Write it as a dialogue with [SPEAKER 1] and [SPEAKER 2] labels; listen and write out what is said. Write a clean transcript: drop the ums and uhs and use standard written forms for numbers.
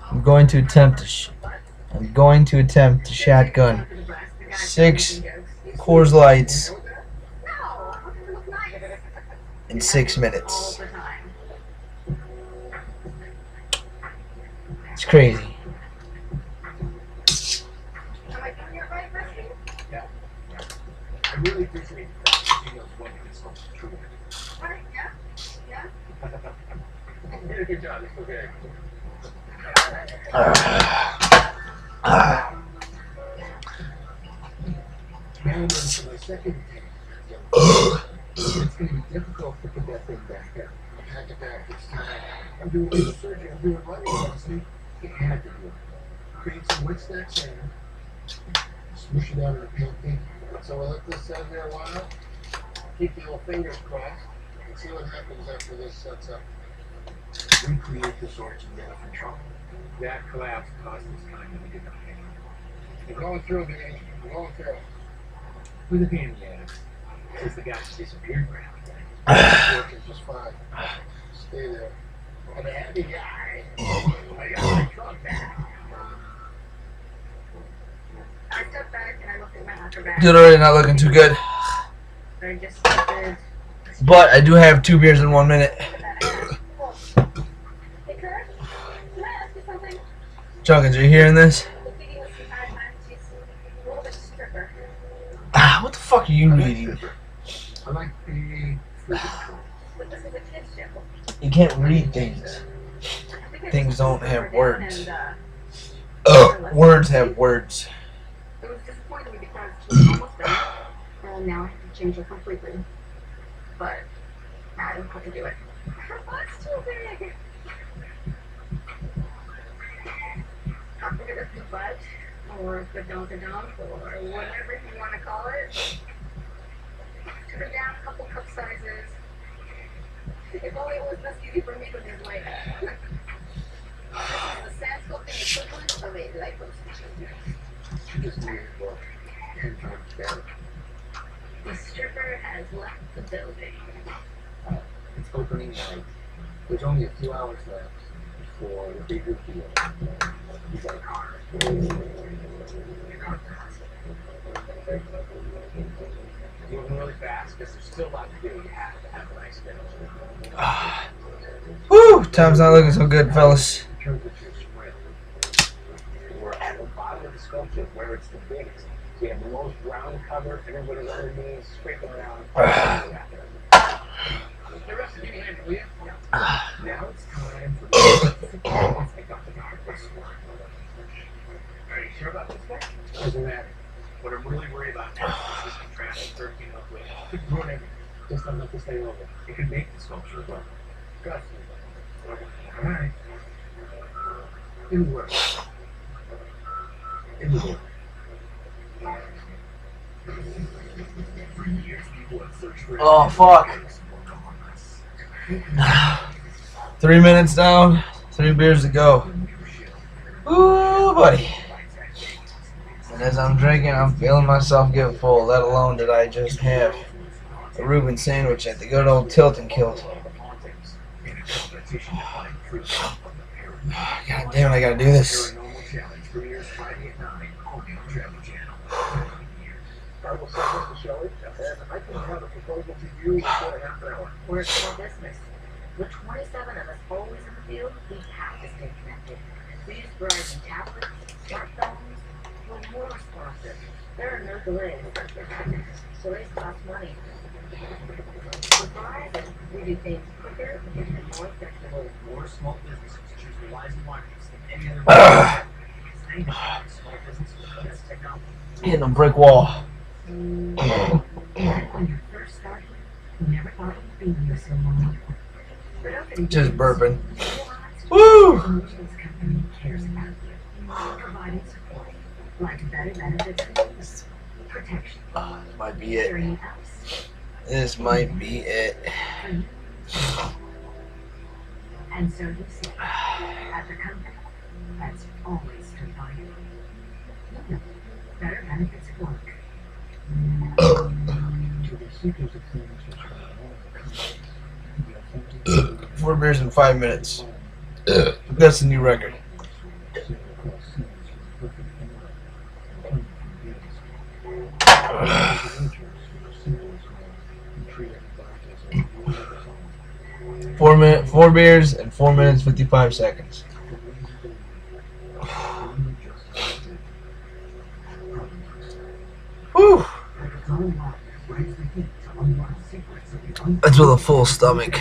[SPEAKER 1] I'm going to attempt to shotgun 6 Coors Lights in 6 minutes. It's crazy.
[SPEAKER 2] I really appreciate the fact that he knows when to consult the truth. You did a good job. It's okay. And for my second attempt, it's going to be difficult to put that thing back up. Pack it back. It's time. I'm doing surgery. I'm doing running. Honestly, it had to do it. Create some wood stacks and smush it out in a pancake. So we'll let this sit there a while. Keep the old fingers crossed and see what happens after this sets up. Recreate this origin from trouble. That collapse cost us time that we did not pay. We're going through it, man. We're going through it. With a pain in the ass. Since the guy disappeared right after. Working just fine. Stay there. I'm a happy guy. I got my truck back.
[SPEAKER 3] I stepped back and I looked at my acrobat.
[SPEAKER 1] Dude, already not looking too good.
[SPEAKER 3] I just started.
[SPEAKER 1] But I do have 2 beers in 1 minute.
[SPEAKER 3] Hey, Kurt, can I ask you something?
[SPEAKER 1] Junkins, are you hearing this?
[SPEAKER 3] The video was some bad times. She's a little bit stripper.
[SPEAKER 1] What the fuck are you reading?
[SPEAKER 2] I like the
[SPEAKER 3] But this is a kid's show.
[SPEAKER 1] You can't read things.
[SPEAKER 3] I think I
[SPEAKER 1] Things
[SPEAKER 3] just
[SPEAKER 1] don't
[SPEAKER 3] put
[SPEAKER 1] have
[SPEAKER 3] her down
[SPEAKER 1] words.
[SPEAKER 3] And,
[SPEAKER 1] Words have words.
[SPEAKER 3] it was disappointing to me because she was almost done. And now I have to change her completely. But I don't have to do it. Her butt's too big. I figured it's the butt, or the donk, or whatever you want to call it. Took her down a couple cup sizes. If only it was this easy for me to just like. This is the sand sculpting equivalent of a liposuction.
[SPEAKER 2] She just needed work 10 times better.
[SPEAKER 3] The stripper has left the building.
[SPEAKER 2] It's opening night. There's only a few hours left before the big reveal. You got a car. Moving really fast because there's still a lot to do. You have to have a nice finish.
[SPEAKER 1] Whew, time's not looking so good, fellas.
[SPEAKER 2] In terms of your sprint, we're at the bottom of the sculpture where it's the biggest. So you have the most ground cover, everybody's underneath, scraping around. The rest of you hand, will you? Now it's time for the take off the darkness. Are you sure about this guy? Doesn't matter. What I'm really worried about now is this contraption 13 up with. It could ruin everything. Just don't let this thing over. It could make the sculpture work. Trust me. Alright. In the work. In the work. For years, people have searched for
[SPEAKER 1] Oh, fuck. 3 minutes down, 3 beers to go. Ooh, buddy. And as I'm drinking, I'm feeling myself get full, let alone did I just have a Reuben sandwich at the good old Tilton Kills. God damn it, I gotta do this.
[SPEAKER 3] We're still business. With 27 of us always in the field, we have to stay connected. We use Verizon tablets, smartphones. We're more responsive. There are no delays. Delays cost money. With Verizon, we do things quicker and more effectively.
[SPEAKER 2] More small businesses choose Verizon wireless than any other. Small businesses with this technology.
[SPEAKER 1] Hitting a brick wall.
[SPEAKER 3] When you first started, you never thought it would be here so long.
[SPEAKER 1] Just burping. Woo!
[SPEAKER 3] Solutions company cares about you. Providing support, like better benefits and rules, protection.
[SPEAKER 1] This might be
[SPEAKER 3] Is
[SPEAKER 1] it.
[SPEAKER 3] there anything else?
[SPEAKER 1] This might be it.
[SPEAKER 3] And so you see, at the company, that's always stood by you. Better benefits at work.
[SPEAKER 2] To the seekers of things which are
[SPEAKER 1] 4 beers in 5 minutes. That's the new record. Four beers and 4 minutes 55 seconds. Whew. That's with a full stomach.